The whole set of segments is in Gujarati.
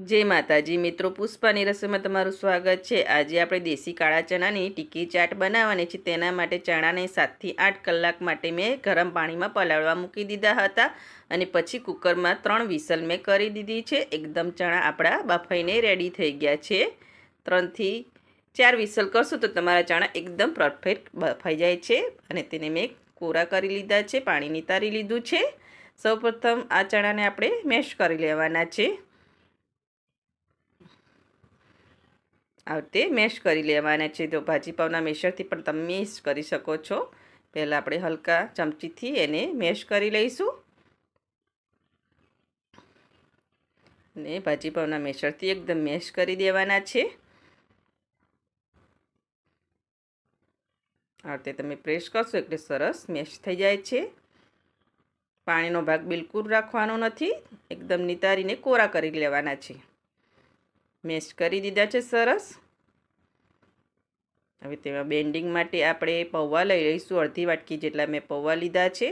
જય માતાજી મિત્રો, પુષ્પાની રસોઈમાં તમારું સ્વાગત છે। આજે આપણે દેશી કાળા ચણાની ટિક્કી ચાટ બનાવવાની છે। તેના માટે ચણાને 7 થી 8 કલાક માટે મેં ગરમ પાણીમાં પલાળવા મૂકી દીધા હતા અને પછી કુકરમાં 3 વિસલ મેં કરી દીધી છે। એકદમ ચણા આપણા બફાઈને રેડી થઈ ગયા છે। 3 થી 4 વિસલ કરશું તો તમારા ચણા એકદમ પરફેક્ટ બફાઈ જાય છે અને તેને મેં કોરા કરી લીધા છે, પાણી નિતારી લીધું છે। સૌપ્રથમ આ ચણાને આપણે મેશ કરી લેવાના છે। આ રીતે મેશ કરી લેવાના છે। તો ભાજી પાવના મેશરથી પણ તમે મેશ કરી શકો છો। પહેલાં આપણે હલકા ચમચીથી એને મેશ કરી લઈશું અને ભાજી પાવના મેશરથી એકદમ મેશ કરી દેવાના છે। આ રીતે તમે પ્રેસ કરશો એટલે સરસ મેશ થઈ જાય છે। પાણીનો ભાગ બિલકુલ રાખવાનો નથી, એકદમ નિતારીને કોરા કરી લેવાના છે। મેશ કરી દીધા છે સરસ। હવે તેમાં બેન્ડિંગ માટે આપણે પૌવા લઈ લઈશું। અડધી વાટકી જેટલા મેં પૌવા લીધા છે।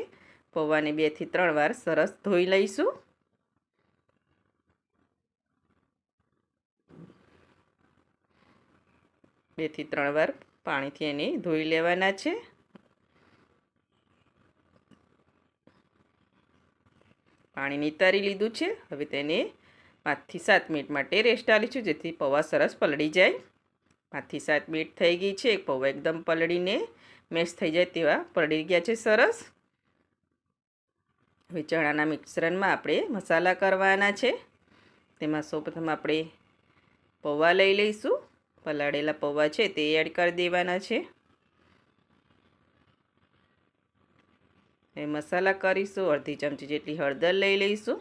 પૌવાને 2 થી 3 વાર સરસ ધોઈ લઈશું। બે થી 3 વાર પાણીથી એને ધોઈ લેવાના છે। પાણી નિતારી લીધું છે। હવે તેને 5 થી 7 મિનિટ માટે રેસ્ટ આપીશું, જેથી પૌવા સરસ પલળી જાય। 5 થી 7 મિનિટ થઈ ગઈ છે। પૌવા એકદમ પલળીને મેશ થઈ જાય તેવા પલળી ગયા છે સરસ। હવે ચણાના મિશ્રણમાં આપણે મસાલા કરવાના છે। તેમાં સૌપ્રથમ આપણે પૌવા લઈ લઈશું। પલાળેલા પૌવા છે તે એડ કરી દેવાના છે। મસાલા કરીશું। અડધી ચમચી જેટલી હળદર લઈ લઈશું।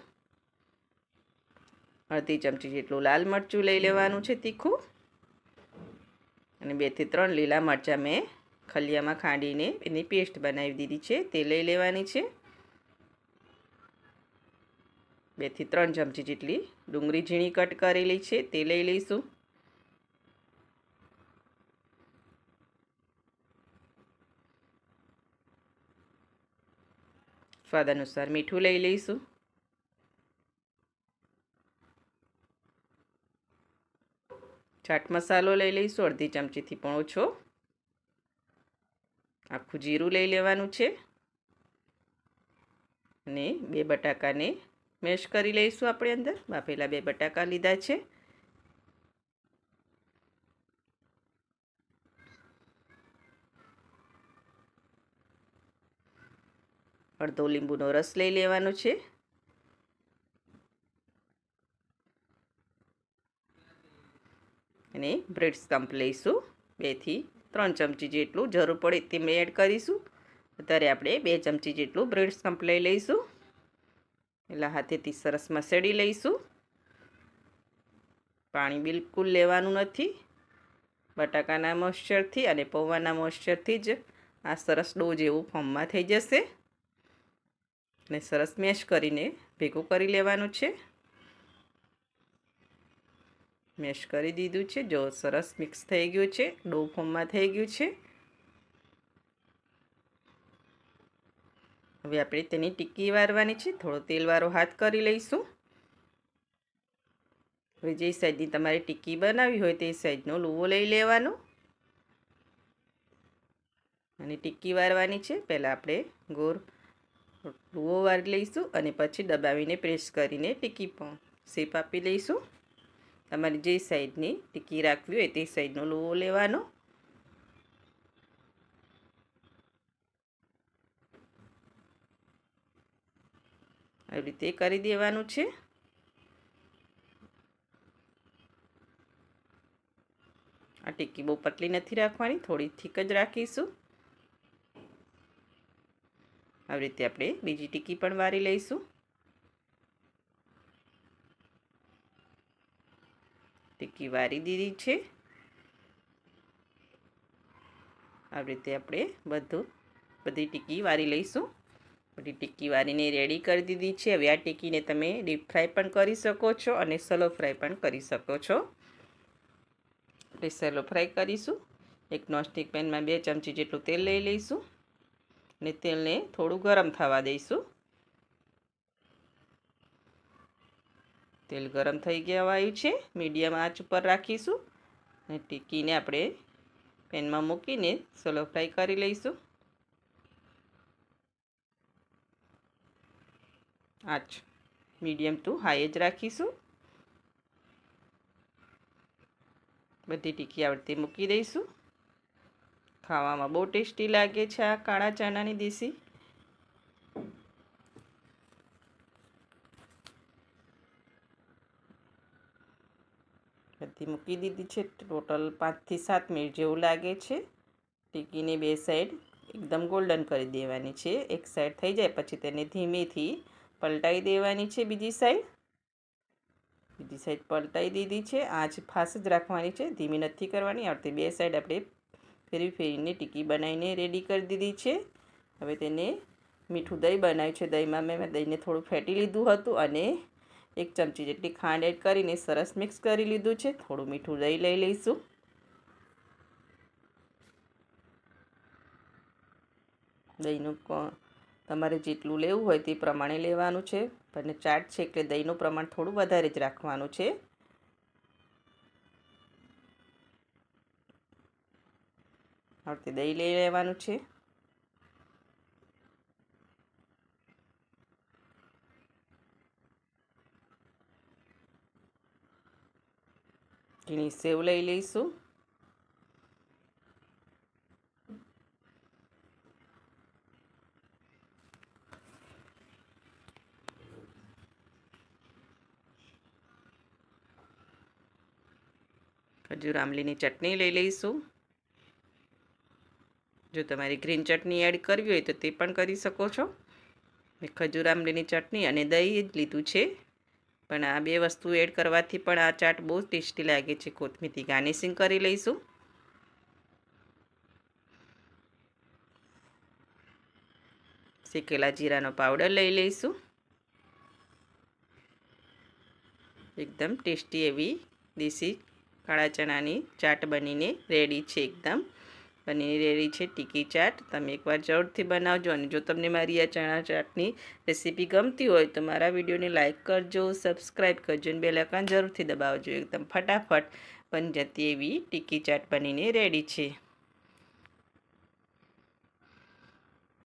અડધી ચમચી જેટલું લાલ મરચું લઈ લેવાનું છે તીખું, અને 2 થી 3 લીલા મરચાં મેં ખલિયામાં ખાંડીને એની પેસ્ટ બનાવી દીધી છે તે લઈ લેવાની છે। 2 થી 3 ચમચી જેટલી ડુંગળી ઝીણી કટ કરેલી છે તે લઈ લઈશું। સ્વાદ અનુસાર મીઠું લઈ લઈશું। ચાટ મસાલો લઈ લઈશું, અડધી ચમચીથી પણ ઓછો। આખું જીરું લઈ લેવાનું છે અને 2 બટાકાને મેશ કરી લઈશું। આપણે અંદર બાફેલા 2 બટાકા લીધા છે। અડધો લીંબુનો રસ લઈ લેવાનો છે। અને બ્રેડ સ્ટમ્પ લઈશું, 2 થી 3 ચમચી જેટલું જરૂર પડે તેમ એડ કરીશું। અત્યારે આપણે 2 ચમચી જેટલું બ્રેડ સ્ટમ્પ લઈ લઈશું। એટલે હાથેથી સરસ મસળી લઈશું। પાણી બિલકુલ લેવાનું નથી। બટાકાના મોઇશ્ચરથી અને પૌવાના મોઇશ્ચરથી જ આ સરસ ડો જેવું ફોર્મમાં થઈ જશે। અને સરસ મેશ કરીને ભેગું કરી લેવાનું છે। મેશ કરી દીધું છે। જો સરસ મિક્સ થઈ ગયું છે, ડો ફોર્મમાં થઈ ગયું છે। હવે આપણે તેની ટિક્કી વારવાની છે। થોડો તેલવાળો હાથ કરી લઈશું। હવે જે સાઈઝની તમારે ટિક્કી બનાવવી હોય તે સાઈઝનો લુવો લઈ લેવાનો અને ટિક્કી વારવાની છે। પહેલાં આપણે ગોળ લુવો વારી લઈશું અને પછી દબાવીને પ્રેસ કરીને ટિક્કી પણ શેપ આપી લઈશું। તમારી જે સાઈઝની ટિક્કી રાખવી હોય તે સાઈઝનો લુવો લેવાનો। આવી રીતે કરી દેવાનું છે। આ ટિક્કી બહુ પતલી નથી રાખવાની, થોડી થીક જ રાખીશું। આવી રીતે આપણે બીજી ટિક્કી પણ વારી લઈશું। ટિક્કી વારી દીધી છે। આવી રીતે આપણે બધી ટિક્કી વારી લઈશું। બધી ટિક્કી વારીને રેડી કરી દીધી છે। હવે આ ટિક્કીને તમે ડીપ ફ્રાય પણ કરી શકો છો અને સલો ફ્રાય પણ કરી શકો છો। આપણે સલો ફ્રાય કરીશું। એક નોનસ્ટિક પેનમાં 2 ચમચી જેટલું તેલ લઈ લઈશું અને તેલને થોડું ગરમ થવા દઈશું। તેલ ગરમ થઈ ગયા આવ્યું છે. મીડિયમ આંચ ઉપર રાખીશું અને ટીકીને આપણે પેનમાં મૂકીને સ્લો ફ્રાય કરી લઈશું. આંચ મીડિયમ ટુ હાઈ જ રાખીશું. બધી ટીકી આવડતી મૂકી દઈશું. ખાવામાં બહુ ટેસ્ટી લાગે છે આ કાળા ચણાની દેશી. બધી મૂકી દીધી છે. ટોટલ 5 થી 7 મિનિટ જેવું લાગે છે. ટીકીને બે સાઈડ એકદમ ગોલ્ડન કરી દેવાની છે. એક સાઈડ થઈ જાય પછી તેને ધીમેથી પલટાઈ દેવાની છે. બીજી સાઈડ પલટાઈ દીધી છે. આંચ ફાસ્ટ જ રાખવાની છે, ધીમી નથી કરવાની. આવતી બે સાઈડ આપણે ફેરીને ટીકી બનાવીને રેડી કરી દીધી છે. હવે તેને મીઠું દહીં બનાવ્યું છે. દહીંમાં મેં દહીંને થોડું ફેટી લીધું હતું અને 1 ચમચી જેટલી ખાંડ એડ કરીને સરસ મિક્સ કરી લીધું છે. થોડું મીઠું દહીં લઈ લઈશું. દહીંનું તમારે જેટલું લેવું હોય તે પ્રમાણે લેવાનું છે. અને ચાટ છે એટલે દહીંનું પ્રમાણ થોડું વધારે જ રાખવાનું છે. હવે દહીં લઈ લેવાનું છે. ઝીણી સેવ લઈ લઈશું. ખજૂર આમલીની ચટણી લઈ લઈશું. જો તમારે ગ્રીન ચટણી એડ કરવી હોય તો તે પણ કરી શકો છો. મેં ખજૂર આમલીની ચટણી અને દહીં જ લીધું છે, પણ આ બે વસ્તુ એડ કરવાથી પણ આ ચાટ બહુ ટેસ્ટી લાગે છે. કોથમીરથી ગાર્નિશિંગ કરી લઈશું. શેકેલા જીરાનો પાવડર લઈ લઈશું. એકદમ ટેસ્ટી એવી દેશી કાળા ચણાની ચાટ બનીને રેડી છે. એકદમ બનીને રેડી છે ટીકી ચાટ. તમે એકવાર જરૂરથી બનાવજો. અને જો તમને મારી આ ચણા ચાટની રેસીપી ગમતી હોય તો મારા વિડીયોને લાઇક કરજો, સબસ્ક્રાઈબ કરજો અને બેલ આઇકન જરૂરથી દબાવજો. એકદમ ફટાફટ બની જતી એવી ટીકી ચાટ બનીને રેડી છે.